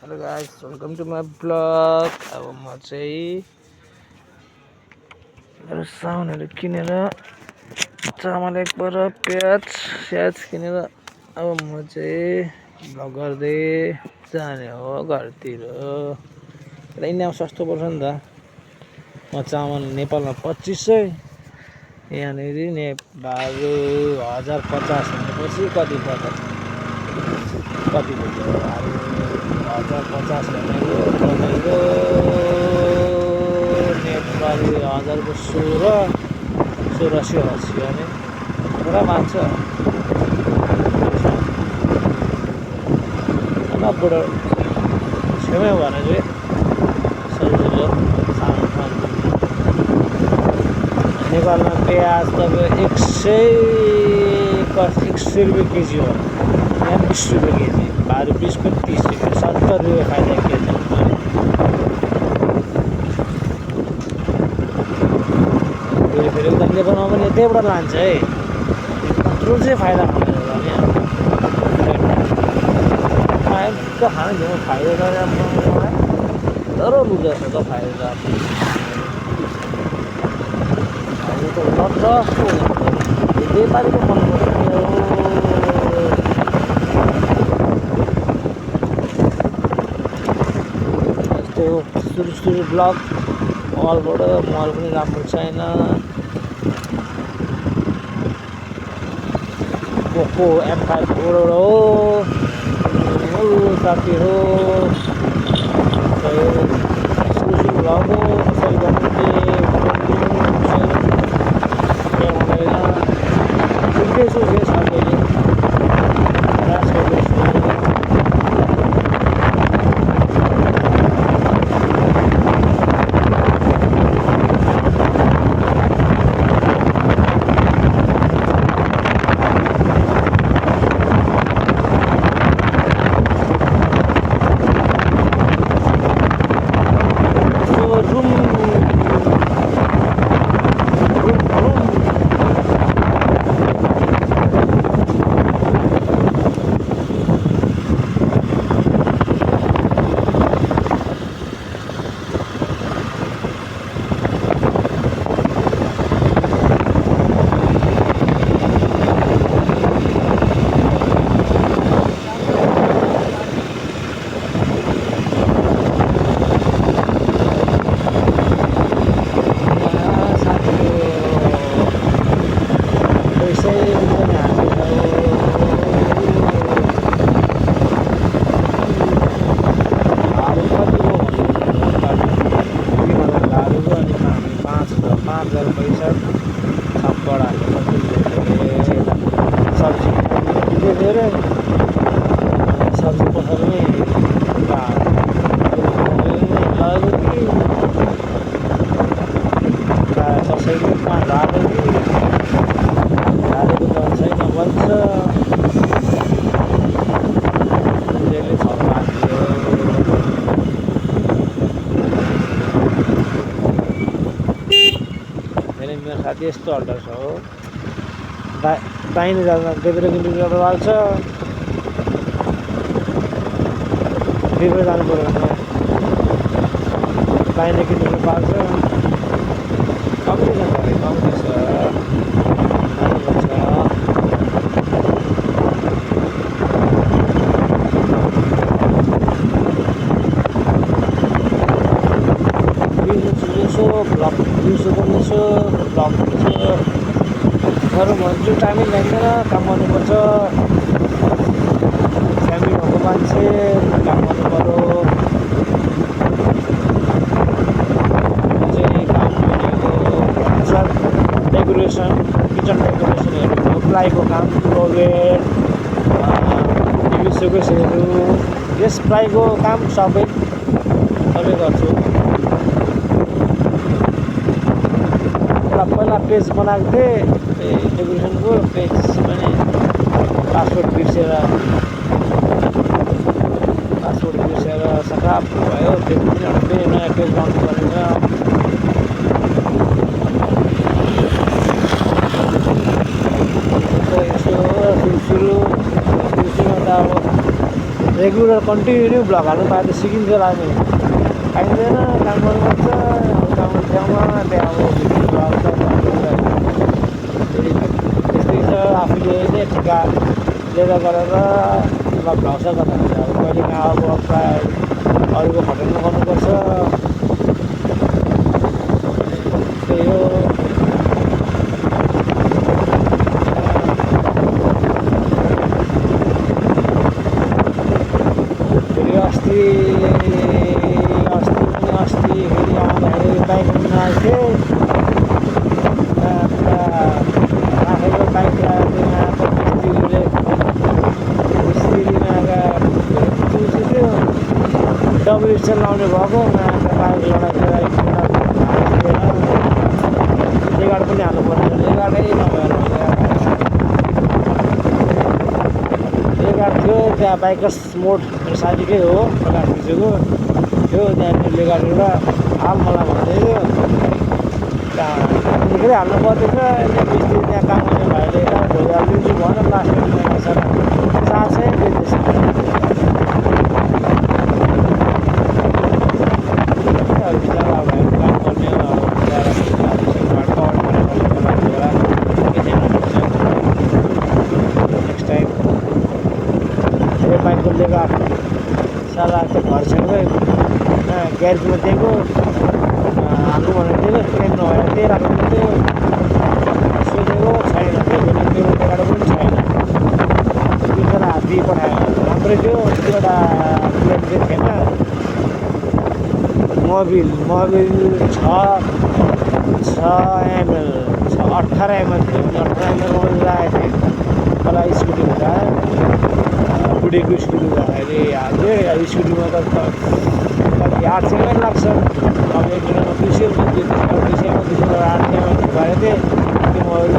Hello guys, welcome to my blog. अब म चाहिँ मेरो सामानहरू किनेर चामल एकबाट प्याज किनेर अब म चाहिँ ब्लग गर्दै जाने हो घरतिर। इन्डियामा सस्तो पर्छ नि त। म चामल नेपालमा 2500, यहाँनिर नेपाल 1050 भनेपछि कति पर्छ? कति भयो? 1050 भनेको तपाईँको नेपाली 1000को 1680 भने पुरा मान्छ। नब्बे छेउमै भने चाहिँ सजिलो सामान नेपालमा प्याज तपाईँ 100 रुपियाँ केजी हो, यहाँ 20 रुपियाँ केजी। 20 को 30 रुपियाँ, 70 रुपियाँ फाइदा केजी। फेरि उता नेपालमा पनि यतैबाट लान्छ है, कत्रो चाहिँ फाइदा हुँदैन नि। खाना घेउँ फाइदा गरेर मलाई तर लुगा त फाइदा त लट्छ व्यापारीको मन पऱ्यो। सुरु ब्लग मलबाट मल पनि राम्रो छैन। पोको M5 हो साथीहरू। सुरु ब्लग हो, कसरी गर्नु के सबैले सब्जी पसलमै कसैले 5000 हालेको त छैन भन्छ। मेरो साथी यस्तो अल्टर छ हो, दाहिने जाँदा देब्रे किलोमिटर लाग्छ, देब्रे जानु पऱ्यो भने दाहिने किलोमिटर पाल्छ। कम्ती छ ब्लग गरौँ भन्छु, टाइमै लाग्दैन। काम गर्नुपर्छ, फ्यामिली भएको मान्छे काम गर्नु पऱ्यो। चाहिँ काम भनेको डेकोरेसन, किचन डेकोरेसनहरू, प्लाईको काम, क्लोगेट, टिभी सोकेसहरू, यस प्लाईको काम सबै गर्छु। पहिला पेज बनाएको थिएँ डेकोरेसनको, पेज पनि पासवर्ड बिर्सेर सखाप भयो। पेज पनि फेरि नयाँ पेज बनाउनु परेछ। यसो सुरुमा त अब रेगुलर कन्टिन्यू भ्लग हाल्नु पाए त सिकिन्छ होला नि पाइँदैन काम गर्नुपर्छ गाउँको ठाउँमा त्यहाँ अब भ्लग त्यस्तै छ आफूले नै ठिका लिएर गरेर भ्लग छ कता अब कहिले कहाँ अब प्रायः अरूको खटाउनु गर्नुपर्छ त्यही हो अस्ति फेरि आउँदाखेरि बाइक लिन आएको थिएँ आफैको बाइक ल्याएको मिस्त्रीमा थियो डब्लुएसएल लाउने भएको बाइक लडाइँ लेगाड पनि हाल्नु पर्ने लेगाडै नभएर लेगाड थियो त्यहाँ बाइकर्स मोड मेरो साथीकै हो प्रकाश विषयको थियो त्यहाँनिर लेगाड एउटा हाल मलाई भन्दै थियो त्यहाँदेखि हाल्नु पर्दैछ मिस्त्री त्यहाँ काम गर्ने भाइले भोलि हालिदिन्छु भन लास्ट महिना 400 बेच्दैछ बिचरा अब काम गर्ने नेक्स्ट टाइम यो बाइकको लेगाड साला त्यो घरसँगै ग्यारेजमा दिएको हाल्नु भनेको थियो ट्रेन नभएर त्यही राख्नु थियो सोधेको छैन त्यो लेगाड पनि छैन दुईजना हात्ती पठायो राम्रै थियो एउटा प्लेन चाहिँ थिएन मोबिल 6 18 एमएल थियो 18 एमएल मोबिल राखेको थिएँ मलाई स्कुटी हुँदा बुढेको स्कुटी हुँदाखेरि हाल्थ्यो स्कुटीमा त कति 800 एमएल लाग्छ अब एक दिनमा 200 200 800 एमएल गरेको थिएँ त्यो मोबिल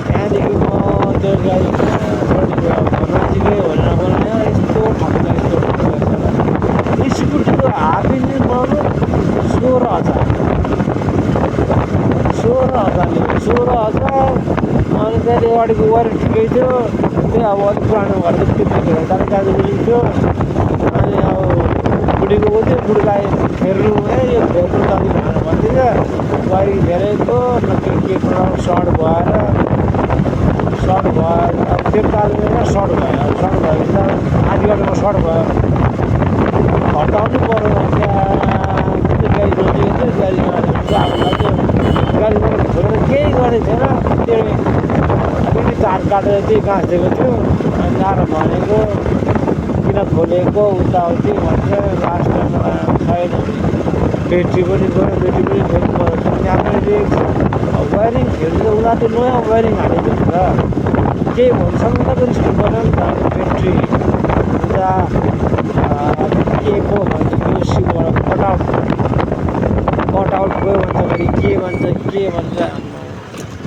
त्यहाँदेखि म त्यो गाडी नजिकै भनेर बनायो यस्तो ठाउँमा यस्तो स्कुटीको हाफ इन्जिन बनाउनु 16,000 अनि त्यहाँदेखि अगाडिको वारेन्टी ठिकै थियो त्यही अब अलिक पुरानो घर त त्यो दाजु मिलिन्थ्यो अनि अब बुढीको थियो बुढीलाई फेर्नु यो फेर्नु दाजु भनेर भन्दिन्छ गाडी फेरेको न के सर्ट भएर अब त्यो कारणले सर्ट भयो आधी बाटोमा सर्ट भयो हटाउनु पऱ्यो त्यहाँ गाडी रोजेको थियो गाडीमा खोलेर केही गरेको थिएन फेरि तार काटेर त्यही गाँस दिएको थियो अनि आएर भनेको किन खोलेको उताउति भन्छ लास्ट टाइममा छैन ब्याट्री पनि गयो ब्याट्री पनि फेर्नु पऱ्यो त्यहाँ पनि वायरिङ फेरि त उनीहरूले नयाँ वायरिङ हालेको थियो र केही भनसम्म त पनि सुन्नु पऱ्यो नि त ब्याट्री उता के को भन्छ त्यो सिबाट कटआउट गयो भन्दाखेरि के भन्छ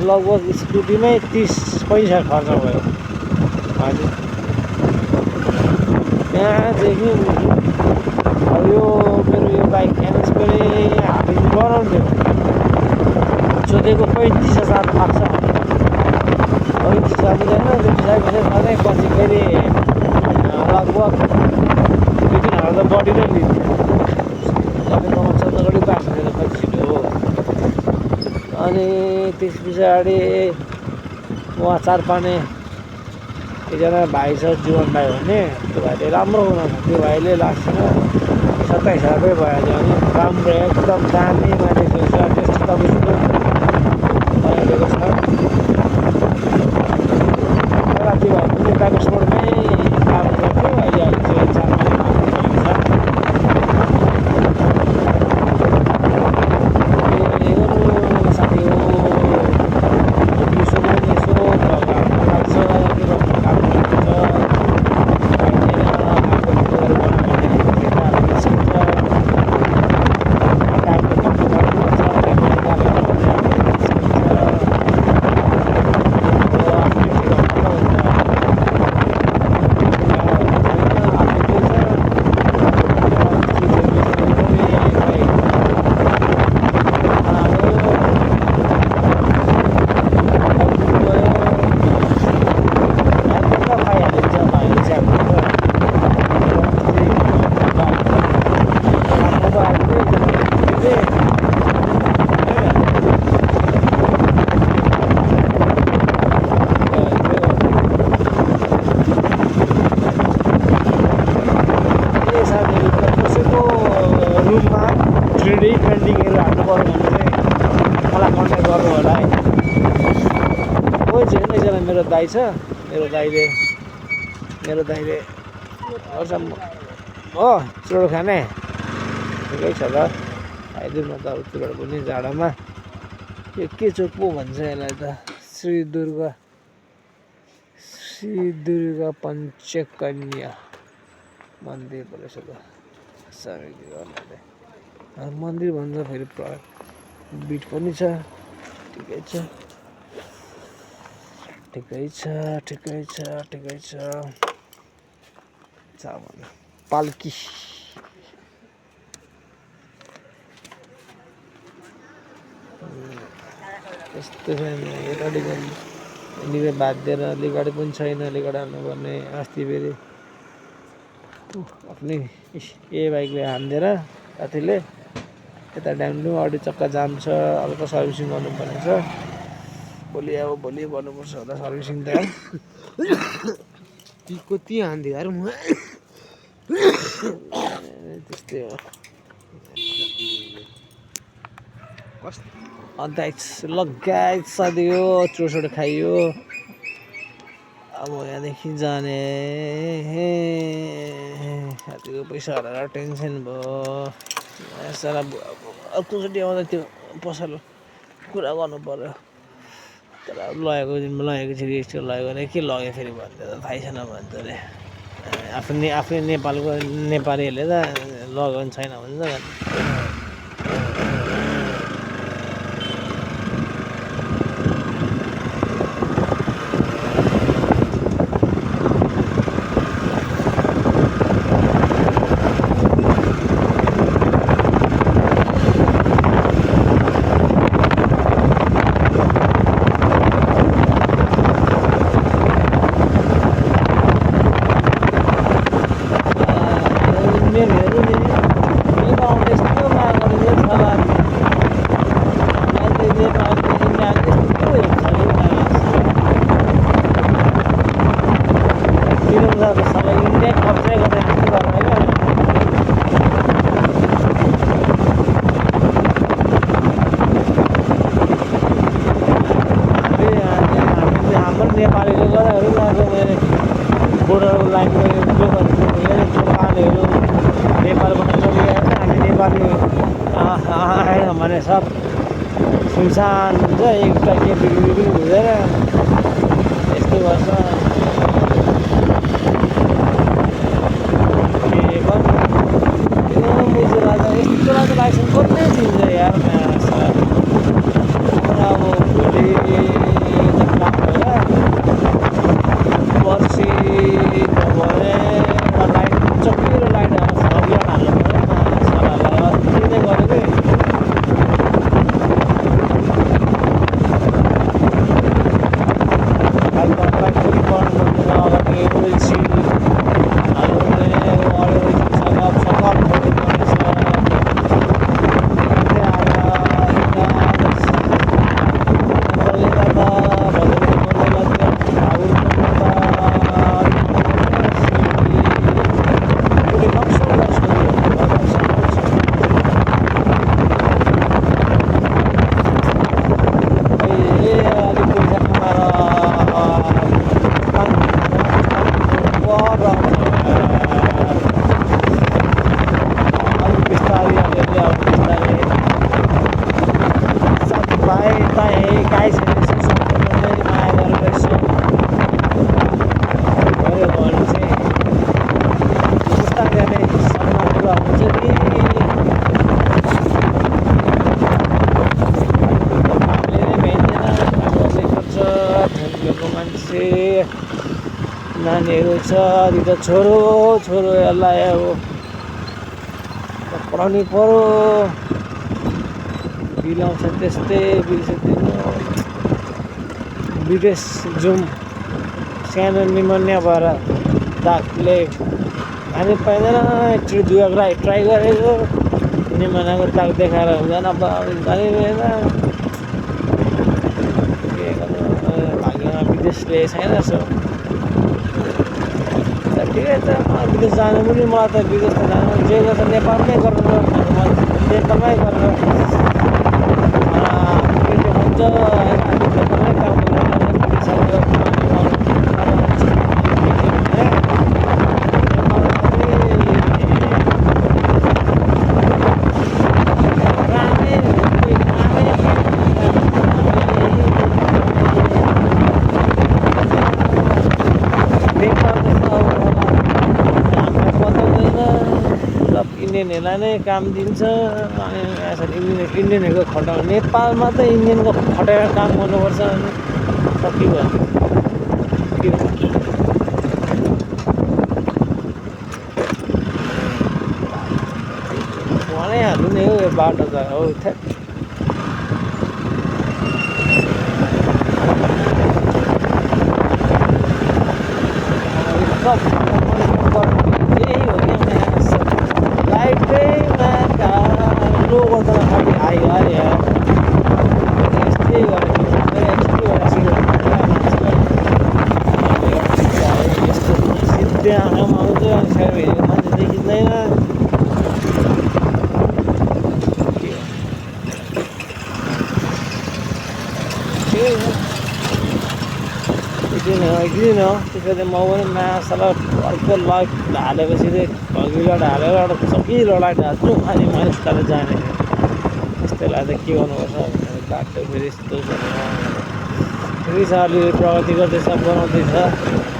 लगभग स्कुटीमै 30-65 खर्च भयो हजुर त्यहाँदेखि अब यो मेरो यो बाइक एनएस पनि हामी बनाउँथ्यो सोधेको 35,000 लाग्छ 35,000 बुझेन 35,000 सधैँ पछि फेरि लगभग 2-3,000 त बढी नै लिन्थ्यो तपाईँकोमा चन्द्रगढी बाँच्ने कति छिटो हो अनि त्यस पछाडि उहाँ चारपाने एकजना भाइ छ जीवन भाइ भन्ने त्यो भाइले राम्रो बनाउँछ त्यो भाइले लास्टमा 27,000 भयो भने राम्रो एकदम दामी मानेको छ त्यस्तो तपाईँको बनाइदिएको छ तर त्यो भाइ पनि बागेश्वरमै काम गर्थ्यो अहिले चाहिँ चारपाने गर्नु होला है। कोही छैन, एकजना मेरो दाइ छ, मेरो दाइले गर्छ हो चुरोट खाने। ठिकै छ ल, खाइदिउँ न त अब चुरोट पनि जाडोमा। यो के चोक पो भन्छ यसलाई त, श्री दुर्गा पञ्चकन्या मन्दिर पो रहेछ त, समिति गर्नाले मन्दिर भन्छ फेरि बिट पनि छ। ठिकै छ पाल्की यस्तो छ यतापट्टि यहाँनिर बाँधिदिएर अलिक गाडी पनि छैन, अलिक गाडी हाल्नुपर्ने। अस्ति फेरि आफ्नै बाइकले हानिदिएर साथीले यता ड्याम्नु अगाडि चक्का जाम छ, हल्का सर्भिसिङ गर्नुपर्ने छ। भोलि गर्नुपर्छ होला सर्भिसिङ त। कति हानिदियो यार म, त्यस्तै हो। लगायत साथीको चुरोट खाइयो। अब यहाँदेखि जाने साथीको पैसा हराएर टेन्सन भयो। सारा अर्कोचोटि आउँदा त्यो पसल कुरा गर्नु पर्यो। तर लगेको यस्तो लगेको भने के लग्यो फेरि भन्छ त थाहै छैन भन्छ अरे। आफ्नै नेपालीहरूले त लगेको पनि छैन भन्छ। नेपालीले गर्दाखेरि बोर्डर लाइनको दोकानहरू नेपालबाट चलिरहेको छ। हामी नेपाली आएन भने सब सुनसान हुन्छ, एउटा के बिक्री हुँदैन, यस्तो गर्छ। यस्तो लाइसेन्स कसले दिन्छ यार। अब भोलि पर्सि नभए लाइट चक्किलो लाइट हाल्नु पऱ्यो सलाहलाई अस्ति नै गरेको। बाइक पनि पढ्नु पर्दैन, अगाडि एलसी हाल्नुपर्ने, नानीहरू छ कि त छोरोहरूलाई अब पढाउनु पऱ्यो। बिलाउँछ त्यस्तै विदेश जाउँ सानो निमोनिया भएर डाक्टरले खानु पाइँदैन। एकचोटि दुई ट्राई गरेको निमोनियाको दाग देखाएर हुँदैन, जानै मिलेन। के गर्नु, भाग्यमा विदेशले छैन रहेछ। ठिकै छ, विदेश जानु पनि मलाई त विदेश त जानु जे गर्छ नेपालमै गरेर नेपालमै गरेर के हुन्छ हामी खेतमै काम गरेर इन्डियनहरूलाई नै काम दिन्छ अनि यसरी इन्डियनहरूको खटाउ नेपालमा त इन्डियनको खटाएर काम गर्नुपर्छ अनि सकियो भनिहाल्नु नि हौ यो बाटो त हौ लो गर्दा खालि आयो अरे यस्तै यस्तो सिधै आँखामा आउँछ अनि साइडमा मान्छे देखिँदैन किन हो त्यसरी म पनि मासला अर्को लट हालेपछि चाहिँ घगिलट हालेर सकिलो लाइट हाल्छु अनि मानिस तल जाने त्यस्तैलाई चाहिँ के गर्नुपर्छ भनेर बाटो फेरि यस्तो छ फेरि सरले प्रगति गर्दैछ बनाउँदैछ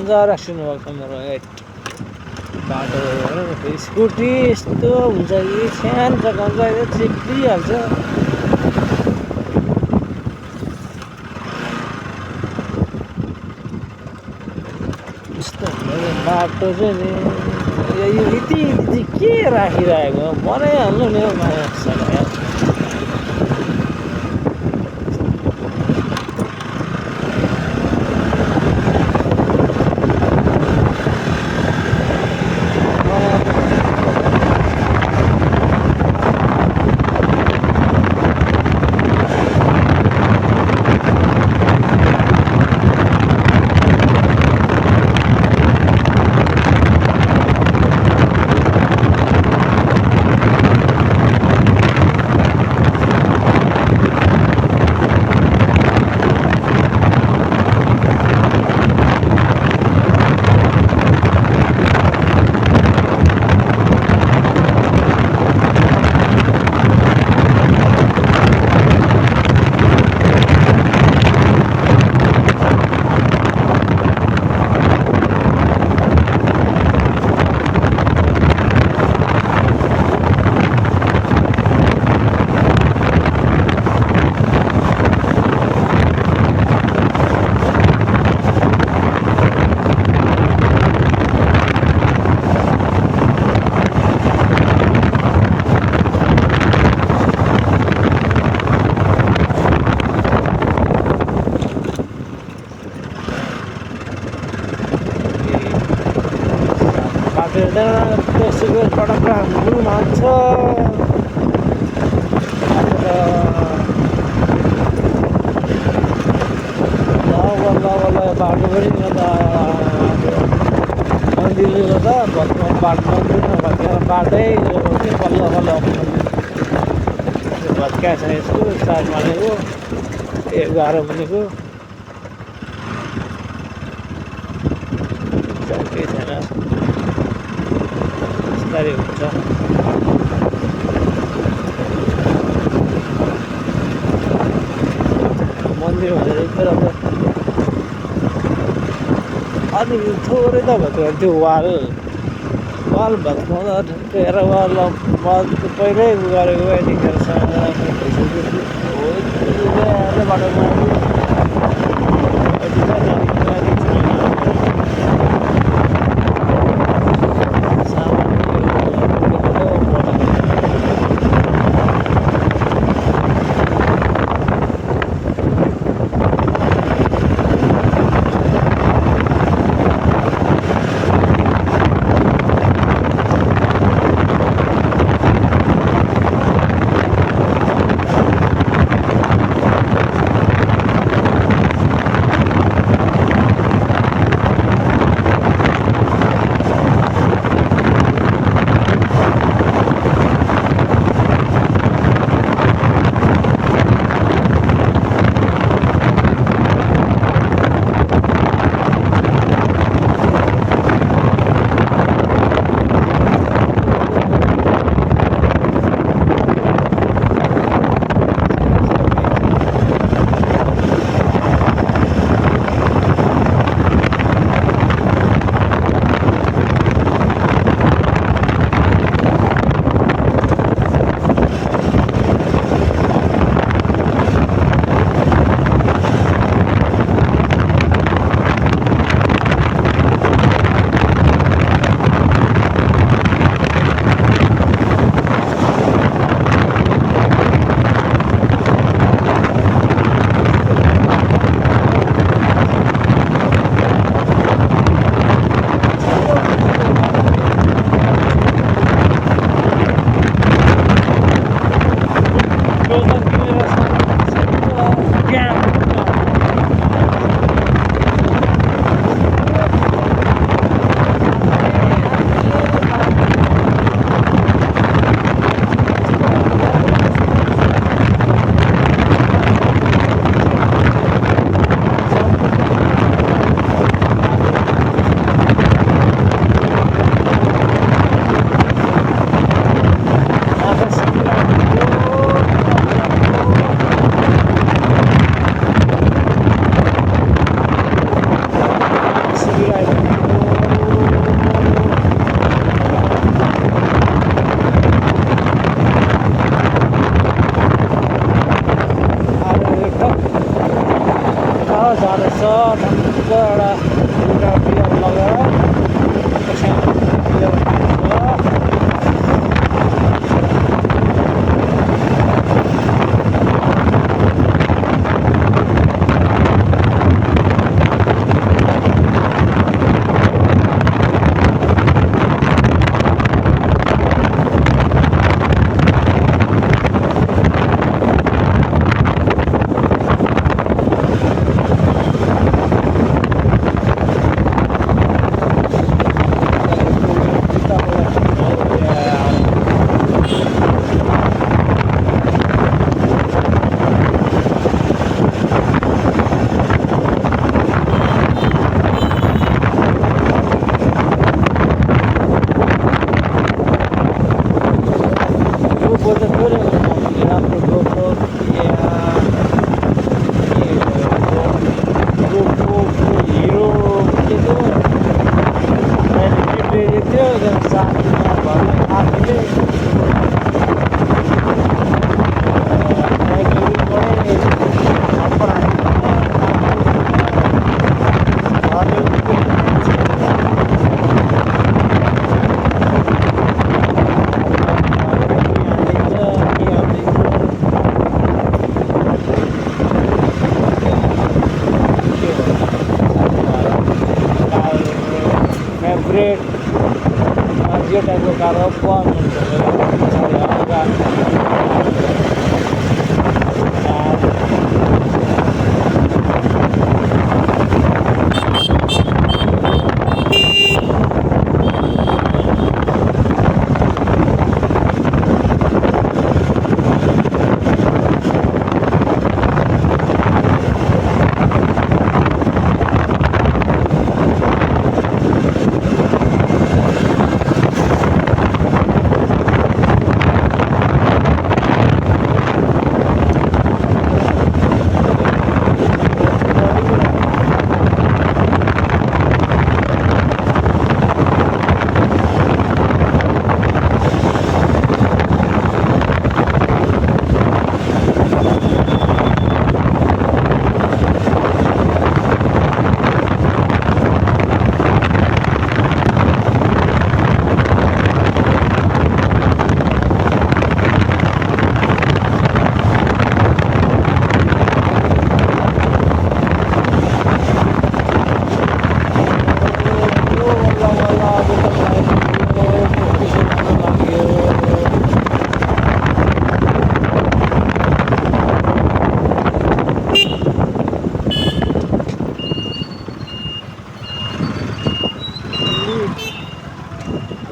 मजा राख्नु भएको छ मेरो हेड बाटो हेर न फेरि स्कुटी यस्तो हुन्छ कि सानो जग्गा हुन्छ चिप्लिहाल्छ यस्तो बाटो चाहिँ नि यो यति के राखिरहेको बनाइहाल्नु नि हौ माया त्यसैबाट ब्राह्मण मान्छ बल्ल बाटो पनि मन्दिरले गर्दा बाटो मन्दिर नभत्केर बाटै बल्ल बल्ल भत्काएको छ यसको स्टार्ट मारेको 11 बजेको केही छैन बिस्तारै हुन्छ मन्दिर भनेर तर अलि थोरै त भत्कायो त्यो वाल भत्काउँदा ठुक्केर वाल पहिल्यै गरेको यतिखेर बाटोमा छ ठ्याक्क एउटा बियर लगाएर सानो बियर छ ब्रेड यो टाइपको कार बन्द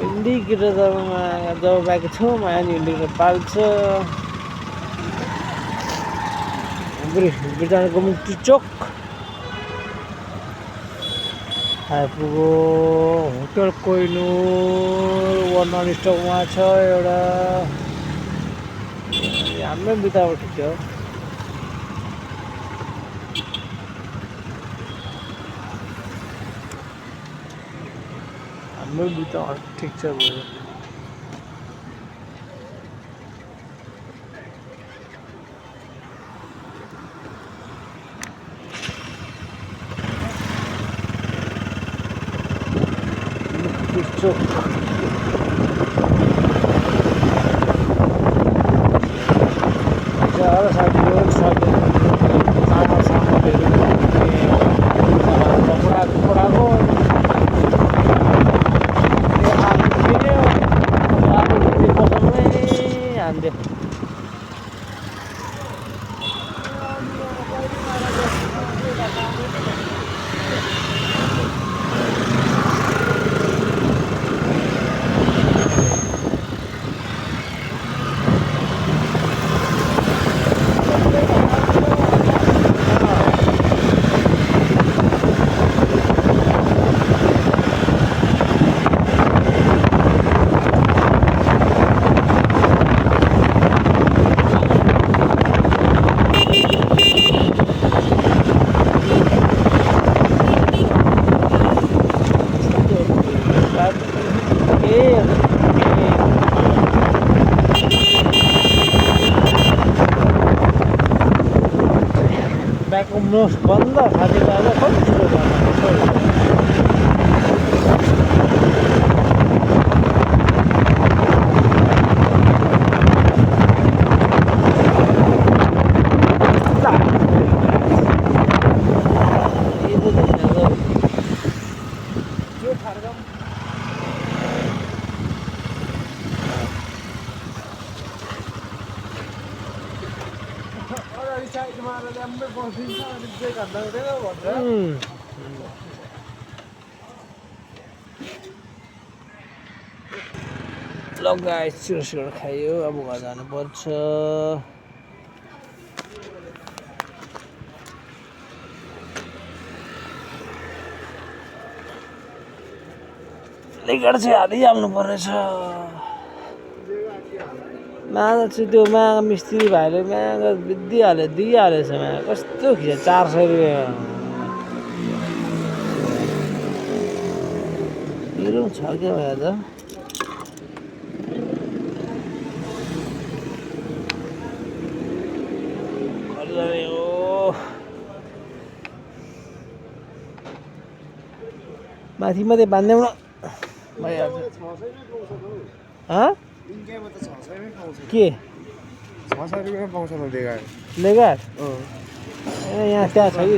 इन्डिकेटरमा जब बाइक छेउमा आयो नि इन्डिकेटर पाल्छ बिरजानको मुक्ति चोक आइपुग्यो होटल कोहिनुर नन स्टपमा छ एउटा हाम्रो बिताबाट ठिक हो हाम्रो बिता ठिक छ भयो चोक बन्द खाने आज कति छिटो जान्छ ल गाइस छिटो खायो अब घर जानुपर्छ लेगर चाहिँ हालिहाल्नु पर्नेछ मागा चाहिँ त्यो मागा मिस्त्री भाइले मागा दिइहालेछ मागा कस्तो खिच 400 रुपियाँ मेरो छ क्या भाइ त माथि मात्रै बाँध्यौँ न भइहाल्छ के 600 रुपियाँ पाउँछ न लेगार यहाँ त्यहाँ छ कि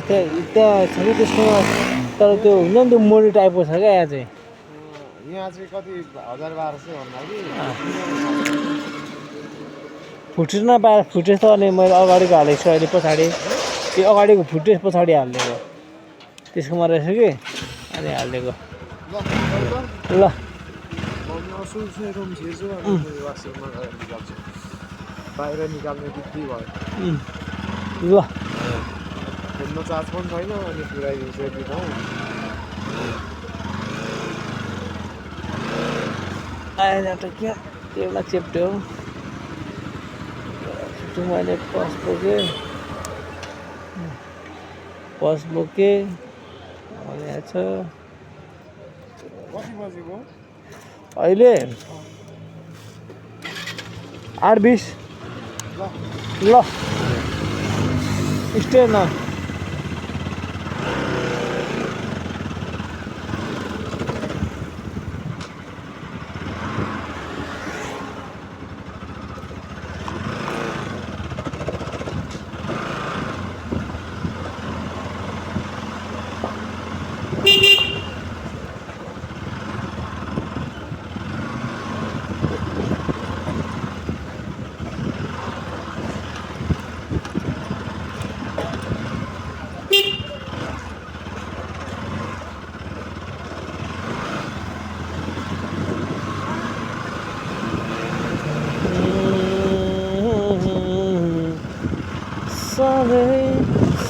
त्यहाँ छ कि त्यसकोमा तर त्यो हुन्छ नि त्यो मोडी टाइपको छ क्या यहाँ चाहिँ कति 1200 भन्दा फुटेज नपाएर फुटेज त अनि मैले अगाडिको हालेको छु अहिले पछाडि त्यो अगाडिको फुटेज पछाडि हालिदिएको त्यसकोमा रहेछ कि अनि हालिदिएको ल बाहिर निकाल्ने बित्ति भयो ल खेल्न चार्ज पनि छैन अनि पुऱ्याइदिन्छ यति ठाउँ आएन त क्या त्यो एउटा चेप्टो हो मैले पस बोकेँ भनेको छ कति बजेको अहिले 8:20 ल स्टे न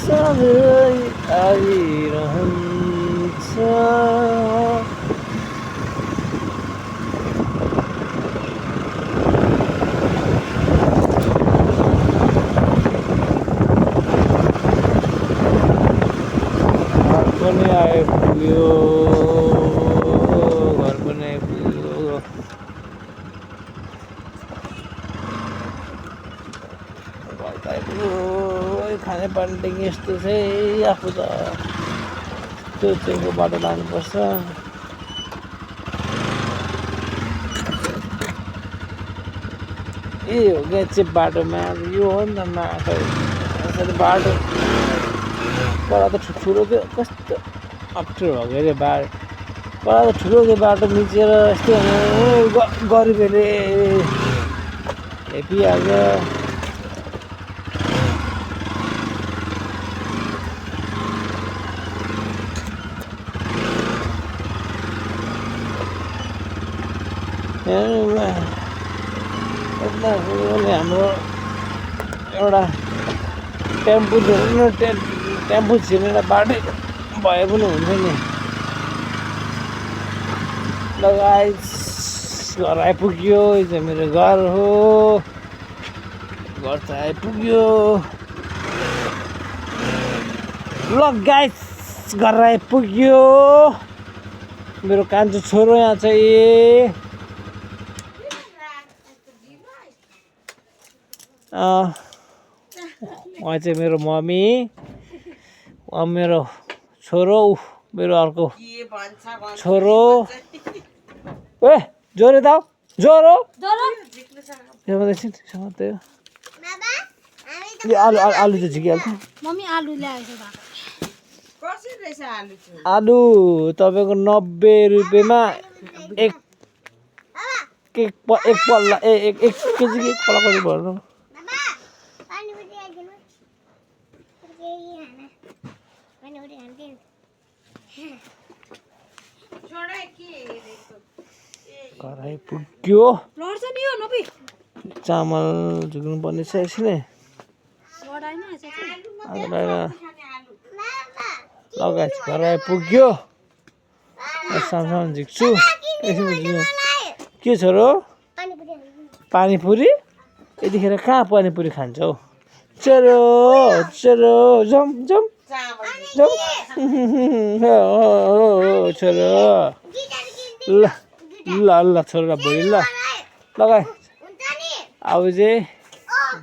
सधैँ आइरहन्छ घर पनि आइपुग्यो खाने पानी यस्तो चाहिँ आफू त त्यो चाहिँ बाटो लानुपर्छ ए हो क्या चाहिँ बाटोमा यो हो नि त माटो बाटो पर त ठुलो थियो कस्तो अप्ठ्यारो हो क्या बाटो पर त ठुलो त्यो बाटो मिचेर यस्तो गरिबले हेपिहाल्यो हाम्रो एउटा टेम्पो छिर्ने बाटो भए पनि हुन्छ नि ल गाइस घर आइपुग्यो यो मेरो घर हो घर त आइपुग्यो ल गाइस घर आइपुग्यो मेरो कान्छो छोरो यहाँ चाहिँ उहाँ चाहिँ मेरो मम्मी मेरो छोरो मेरो अर्को छोरो ए जोरे दाउ जोरो आलु आलु चाहिँ झिकिहाल्छ मम्मी आलु ल्याएछ आलु तपाईँको 90 रुपियाँमा एक पल्ला एक केजी एक पल्ला कति भर्नु कराई पुग्यो लड्छ नि यो नबी चामल झुक्नु पर्ने छ यसले लडाइन लगाएछ कराई पुग्यो सामसाम झिक्छु एकछिन झिक्नु के छोरो पानीपुरी यतिखेर कहाँ पानीपुरी खान्छौ चरो चरो जम जम जम छोरो ल ल ल छोरा भोलि ल लगाए अब चाहिँ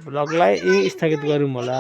भ्लगलाई स्थगित गरौँ होला